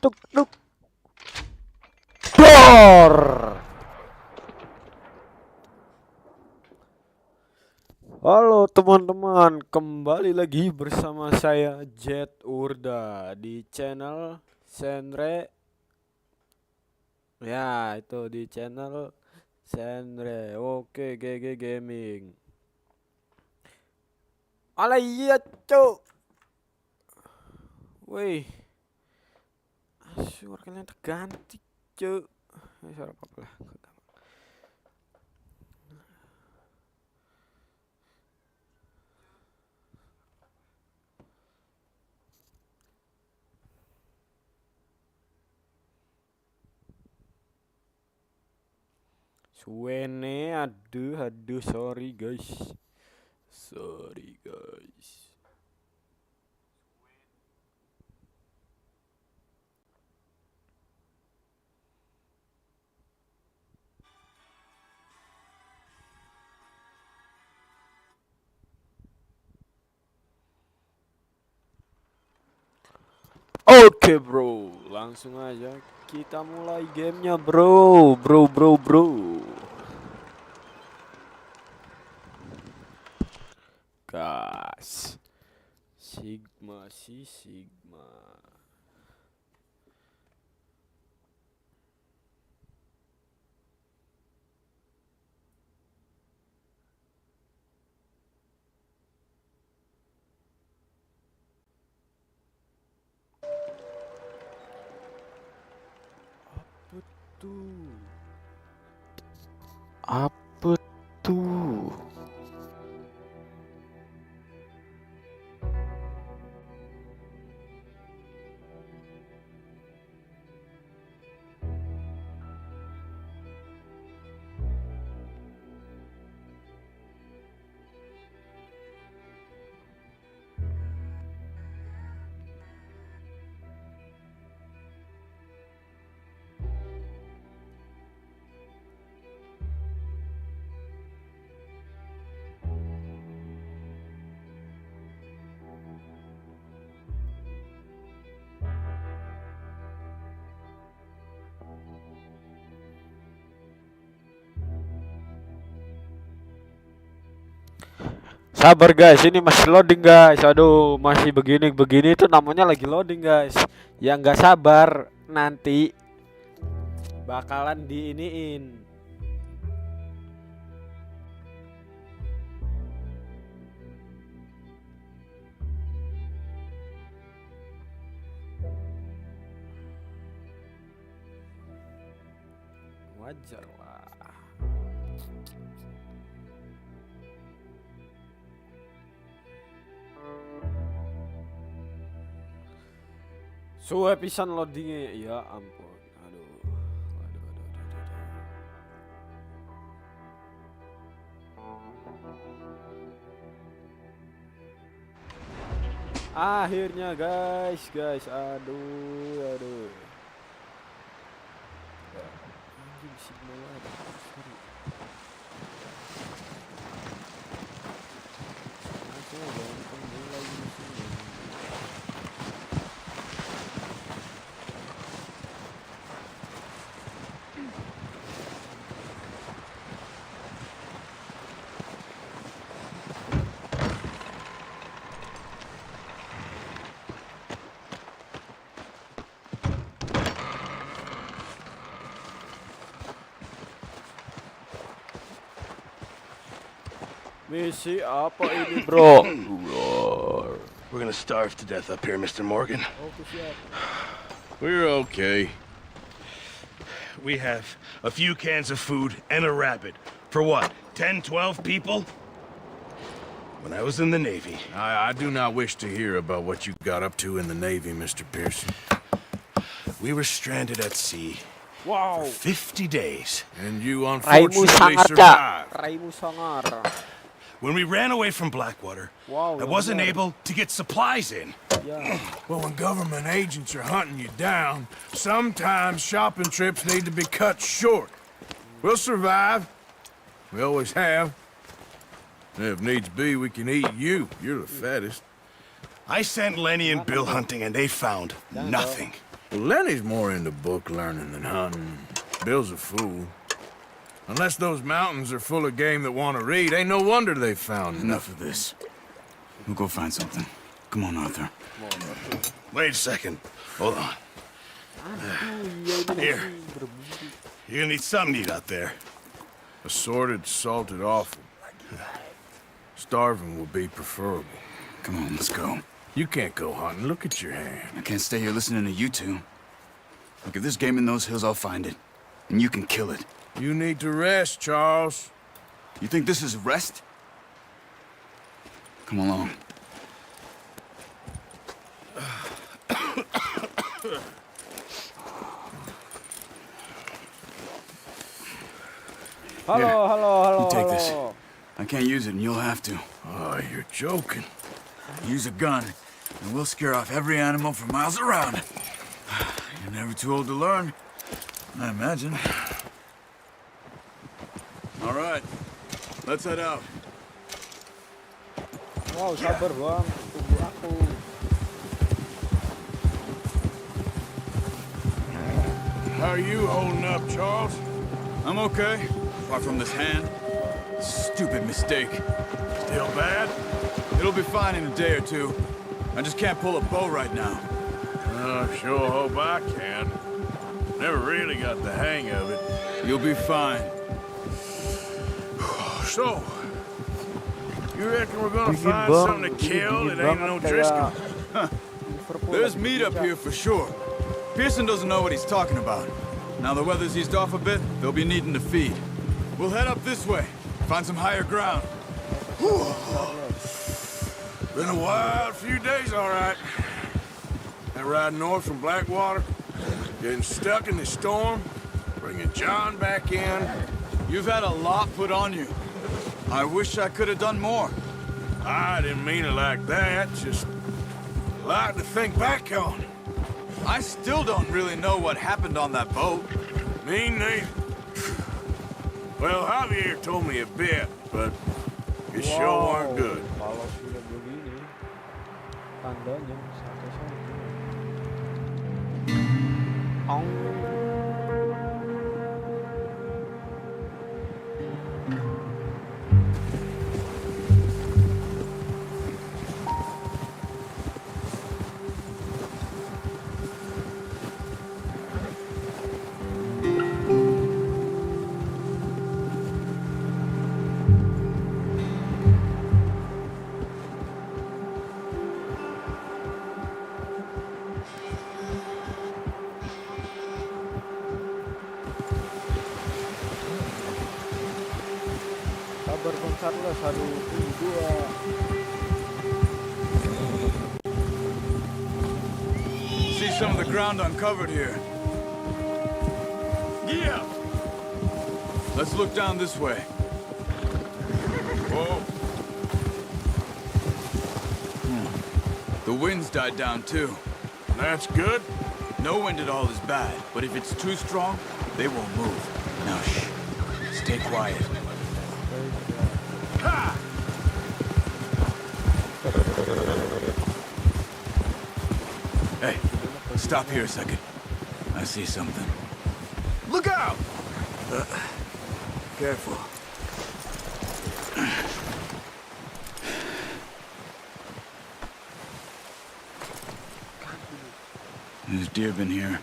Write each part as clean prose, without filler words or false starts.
Tuk tuk. Dor. Halo teman-teman, kembali lagi bersama saya Jet Urda di channel Senre. Ya, itu di channel Senre. Oke, GG Gaming. Alah iya, cuk. Wih. Suara kalian terganti, cuk. Suara apa lah. Suene, aduh, sorry guys. Sorry guys. Oke bro, langsung aja kita mulai gamenya bro. Gas. Sigma si Sigma. Apa tuh? Apa tuh? Sabar guys, ini masih loading guys. Aduh, masih begini itu namanya lagi loading guys. Yang nggak sabar nanti bakalan diiniin. Wajar lah. Suwe pisan loadingnya, ya ampun. Aduh. Akhirnya guys, aduh. Anjing signal ada. Sorry. Langsung aja kita mulai di sini. Misi apa ini, bro? We're gonna starve to death up here, Mr. Morgan. Oke, siap. We're okay. We have a few cans of food and a rabbit. For what, 10, 12 people? When I was in the Navy. I do not wish to hear about what you got up to in the Navy, Mr. Pearson. We were stranded at sea Wow. for 50 days. And you Raimu unfortunately sangar, Cak. survived. Raimu sangar. When we ran away from Blackwater, Wow, I wasn't benar. able to get supplies in. Ya. Well, when government agents are hunting you down, sometimes shopping trips need to be cut short. We'll survive. We always have. And if needs be, we can eat you. You're the fattest. I sent Lenny and Bill hunting and they found nothing. Well, Lenny's more into book learning than hunting. Bill's a fool. Unless those mountains are full of game that want to read, ain't no wonder they found Enough of this. We'll go find something. Come on, Arthur. Wait a second. Hold on. Here. You're gonna need something to eat out there. Assorted, salted offal. Starving will be preferable. Come on, let's go. You can't go hunting. Look at your hand. I can't stay here listening to you two. Look, if there's game in those hills, I'll find it. And you can kill it. You need to rest, Charles. You think this is rest? Come along. Halo. You take this. I can't use it, and you'll have to. Oh, you're joking. Use a gun, and we'll scare off every animal for miles around. You're never too old to learn, I imagine. All right, let's head out. Wow, sabar bang, tunggu aku. How are you holding up, Charles? I'm okay, apart from this hand. Stupid mistake. Still bad? It'll be fine in a day or two. I just can't pull a bow right now. I sure hope I can. Never really got the hang of it. You'll be fine. So, you reckon we're gonna Dingin find bang, something to kill that dingin ain't no banget Driscoll? kayak Liverpool There's lagi meat up puncak. here for sure. Pearson doesn't know what he's talking about. Now the weather's eased off a bit, they'll be needing to feed. We'll head up this way, find some higher ground. Been a wild few days, all right. That ride north from Blackwater, getting stuck in the storm, bringing John back in. You've had a lot put on you. I wish I could have done more. I didn't mean it like that, just a lot to think back on. I still don't really know what happened on that boat. Me neither. Well, Javier told me a bit, but it sure weren't good. Kalau sudah begini, tandanya sampai. Sabar Bang Carlos, 1, 2. See some of the ground uncovered here. Yeah. Let's look down this way. Whoa. The wind's died down too. That's good. No wind at all is bad, but if it's too strong, they won't move. Now shh. Stay quiet. Ha! Hey, stop here a second. I see something. Look out! Careful. There's deer been here.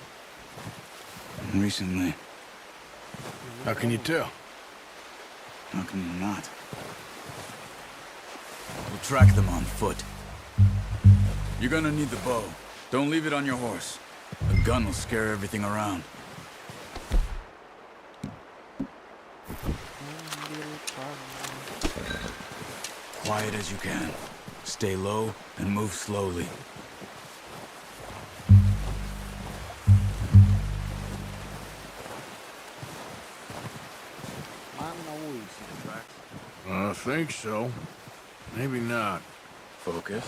Recently. How can you tell? How can you not? We'll track them on foot. You're gonna need the bow. Don't leave it on your horse. A gun will scare everything around. Quiet as you can. Stay low and move slowly. I think so. Maybe not. Focus.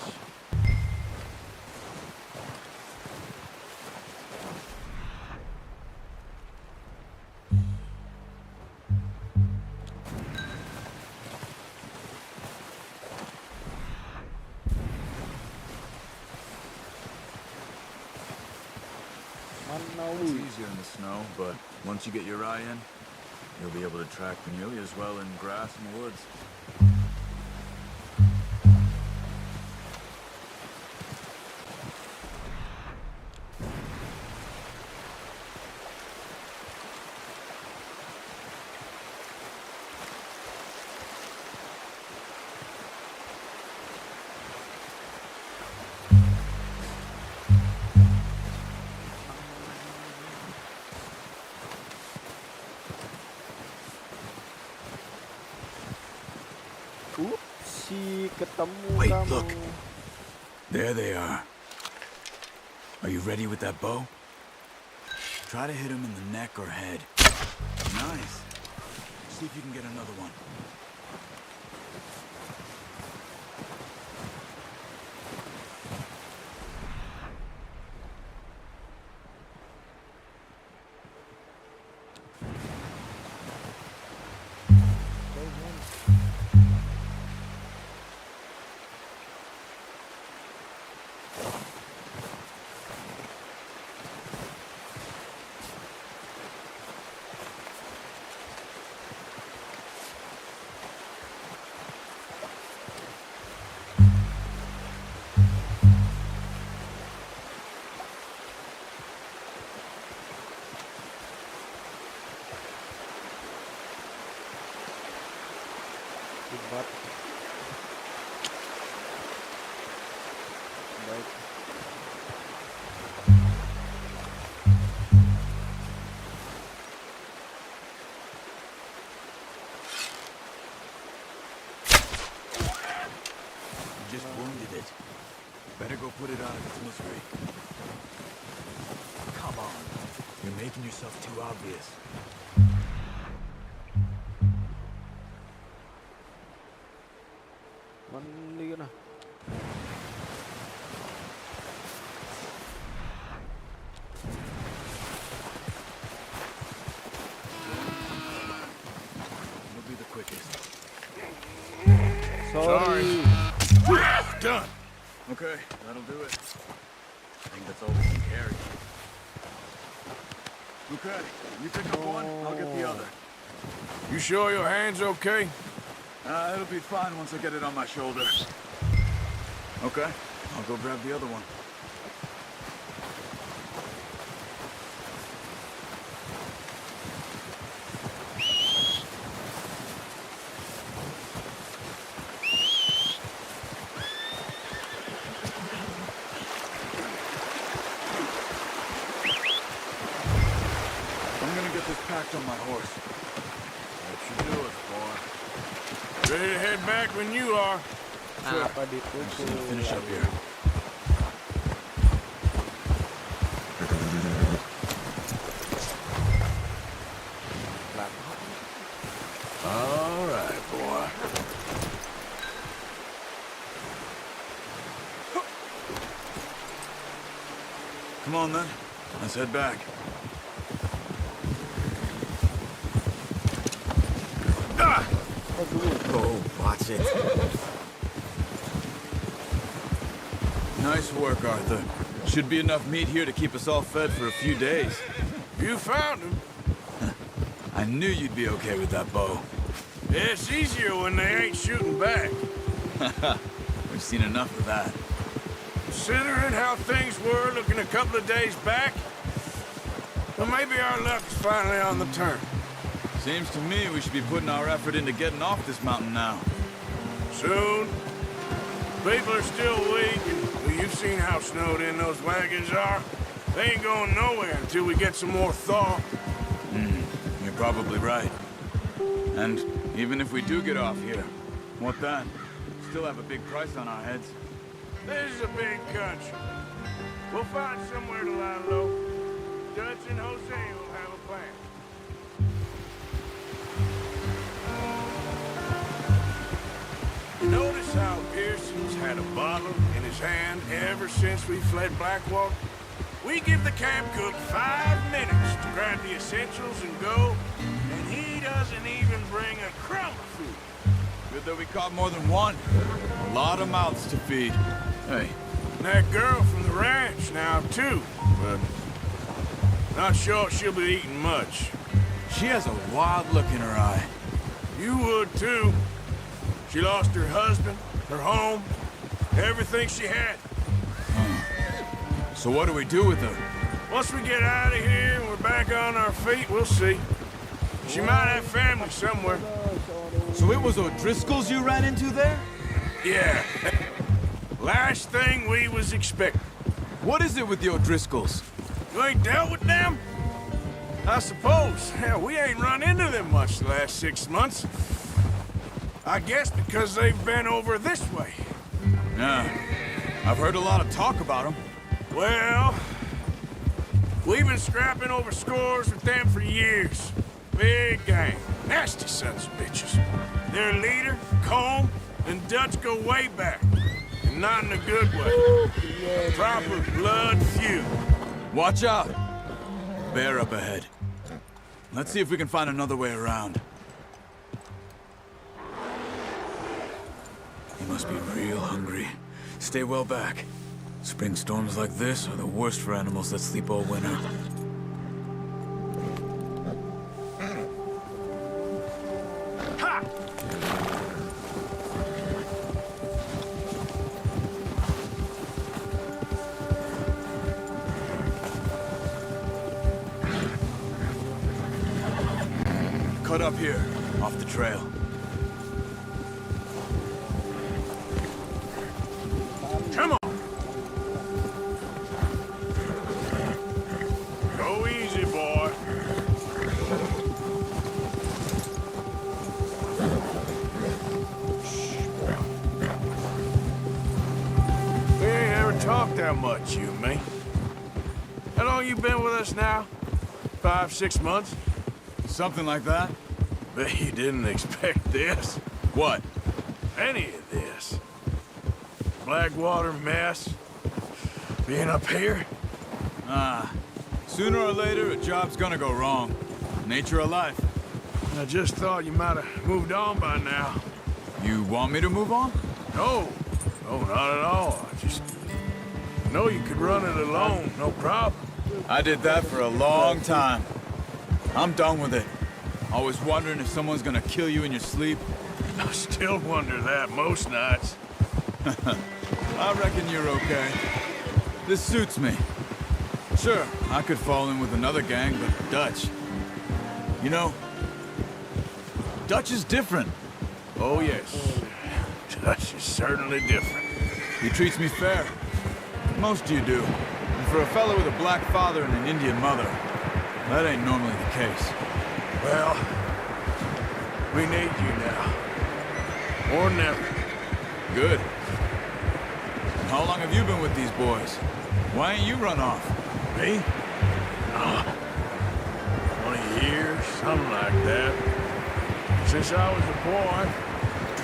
It's easier in the snow, but once you get your eye in, you'll be able to track nearly as well in grass and woods. Upsi, ketemu Wait, kamu. look. There they are. Are you ready with that bow? Try to hit him in the neck or head. Nice. See if you can get another one. Hebat. Baik. You just wounded it. Better go put it out of its misery. Come on. You're making yourself too obvious. Mandi ka na. It'll be the quickest. Sorry. Done. Okay, that'll do it. I think that's all we can carry. Okay, you pick up one, I'll get the other. You sure your hand's okay? It'll be fine once I get it on my shoulder. Okay, I'll go grab the other one. I'm gonna get this packed on my horse. That should do it, boy. Ready to head back when you are. Apa I'm just gonna dipukul? finish up here. All right, boy. Come on then, let's head back. Ah! Oh, watch it. Nice work, Arthur. Should be enough meat here to keep us all fed for a few days. You found him. I knew you'd be okay with that bow. Yeah, it's easier when they ain't shooting back. We've seen enough of that. Considering how things were looking a couple of days back, well, maybe our luck's finally on the turn. Seems to me we should be putting our effort into getting off this mountain now. Soon, People are still weak, and well, you've seen how snowed in those wagons are. They ain't going nowhere until we get some more thaw. You're probably right. And even if we do get off here, what then? Still have a big price on our heads. This is a big country. We'll find somewhere to lie low. Dutch and Jose will have a plan. Notice how Pearson's had a bottle in his hand ever since we fled Blackwater? We give the camp cook 5 minutes to grab the essentials and go, and he doesn't even bring a crumb of food. Good that we caught more than one. A lot of mouths to feed. Hey, And that girl from the ranch now, too, but not sure she'll be eating much. she has a wild look in her eye. You would, too. She lost her husband, her home, everything she had. So what do we do with her? Once we get out of here and we're back on our feet, we'll see. She might have family somewhere. So it was O'Driscoll's you ran into there? Yeah. Last thing we was expecting. What is it with the O'Driscolls? You ain't dealt with them? I suppose. Hell, we ain't run into them much the last 6 months. I guess because they've been over this way. Yeah, I've heard a lot of talk about them. Well, we've been scrapping over scores with them for years. Big gang. Nasty sons of bitches. Their leader, Combe, and Dutch go way back. And not in a good way. Proper blood feud. Watch out! Bear up ahead. Let's see if we can find another way around. He must be real hungry. Stay well back. Spring storms like this are the worst for animals that sleep all winter. Ha! Cut up here, off the trail. Come on! Go easy, boy. We ain't ever talked that much, you and me. How long you been with us now? 5, 6 months? Something like that? Bet you didn't expect this. What? Any of this. Blackwater mess. Being up here. Sooner or later, a job's gonna go wrong. Nature of life. I just thought you might have moved on by now. You want me to move on? No. No, not at all. I just know you could run it alone, no problem. I did that for a long time. I'm done with it. Always wondering if someone's gonna kill you in your sleep. I still wonder that most nights. I reckon you're okay. This suits me. Sure, I could fall in with another gang, but Dutch... You know, Dutch is different. Oh, yes. Dutch is certainly different. He treats me fair. Most of you do. And for a fellow with a black father and an Indian mother, that ain't normally the case. Well, we need you now. More than ever. Good. And how long have you been with these boys? Why ain't you run off? Me? 20 years, something like that. Since I was a boy.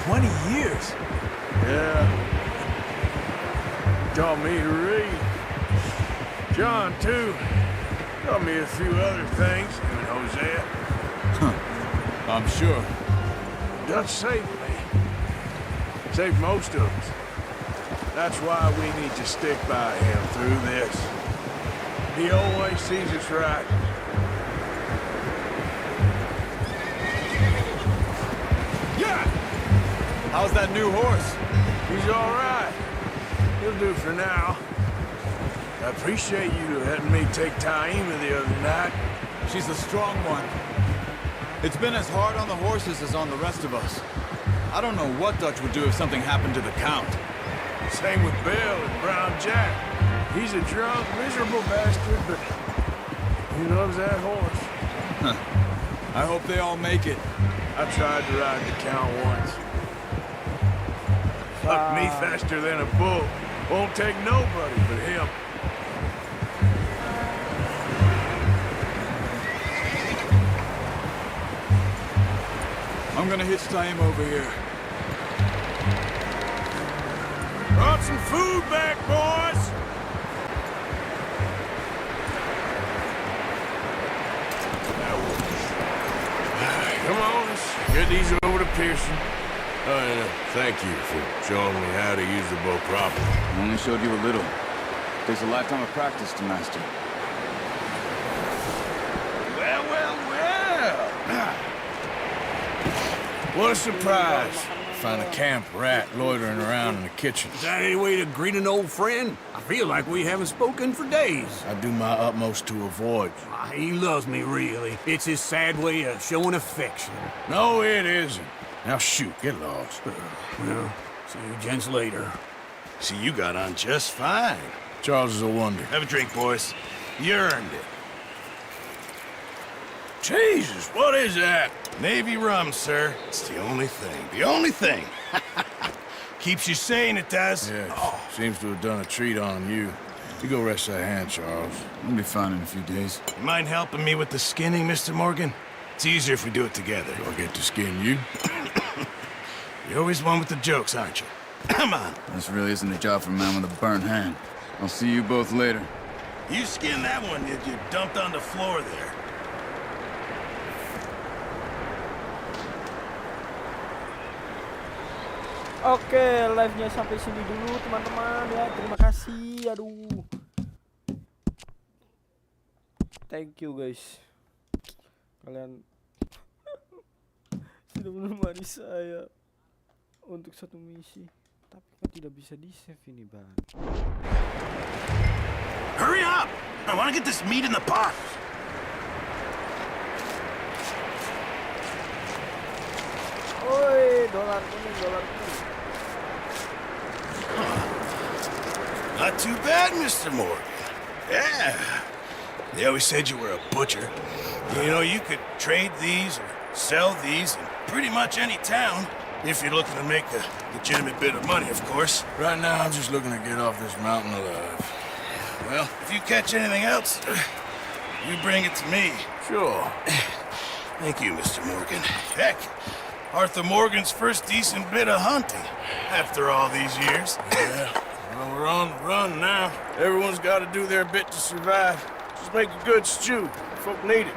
20 years? Yeah. Taught me to read. John, too. Taught me a few other things, him and Hosea. I'm sure. Dutch saved me. Saved most of us. That's why we need to stick by him through this. He always sees us right. Yeah! How's that new horse? He's all right. He'll do for now. I appreciate you letting me take Taima the other night. She's a strong one. It's been as hard on the horses as on the rest of us. I don't know what Dutch would do if something happened to the Count. Same with Bill and Brown Jack. He's a drunk, miserable bastard, but he loves that horse. I hope they all make it. I tried to ride the count once. Fuck me faster than a bull. Won't take nobody but him. I'm gonna hitch him over here. Brought some food back, boys! Come on, let's get these over to Pearson. Thank you for showing me how to use the bow properly. I only showed you a little. Takes a lifetime of practice to master. Well, well, well! What a surprise. Find a camp rat loitering around in the kitchen. Is that any way to greet an old friend? I feel like we haven't spoken for days. I do my utmost to avoid you. He loves me, really. It's his sad way of showing affection. No, it isn't. Now shoot, get lost. Well, see you gents later. See, you got on just fine. Charles is a wonder. Have a drink, boys. You earned it. Jesus, what is that? Navy rum, sir. It's the only thing. The only thing. Keeps you sane, it does. Yes, seems to have done a treat on you. You go rest that hand, Charles. I'll be fine in a few days. You mind helping me with the skinning, Mr. Morgan? It's easier if we do it together. Do I get to skin you? You're always one with the jokes, aren't you? Come on. This really isn't a job for a man with a burnt hand. I'll see you both later. You skinned that one you dumped on the floor there. Oke, live-nya sampai sini dulu teman-teman ya. Terima kasih. Aduh. Thank you guys. Kalian sudah menemani saya untuk satu misi. Tapi kan tidak bisa di-save ini, Bang. Hurry up! I want to get this meat in the pot. Oi, dolar kuning, dolar kuning. Not too bad, Mr. Morgan. Yeah. They always said you were a butcher. You know, you could trade these or sell these in pretty much any town. If you're looking to make a legitimate bit of money, of course. Right now, I'm just looking to get off this mountain alive. Well, if you catch anything else, you bring it to me. Sure. Thank you, Mr. Morgan. Heck, Arthur Morgan's first decent bit of hunting after all these years. Yeah. Well, we're on the run now. Everyone's got to do their bit to survive. Just make a good stew. Folk need it.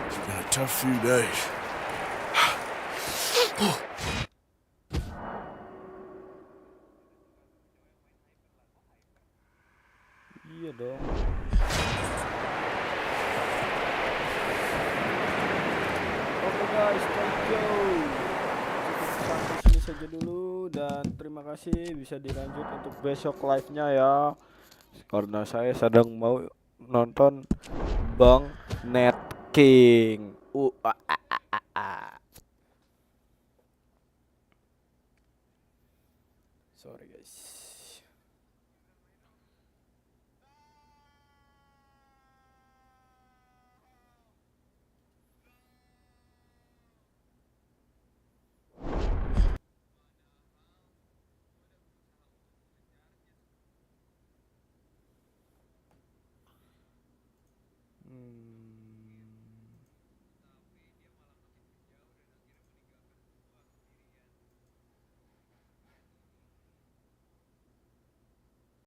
It's been a tough few days. Iya dong. Oke guys, thank you. Sampai sini saja dulu dan terima kasih, bisa dilanjut untuk besok live-nya ya. Karena saya sedang mau nonton Bang Net King. Sorry guys.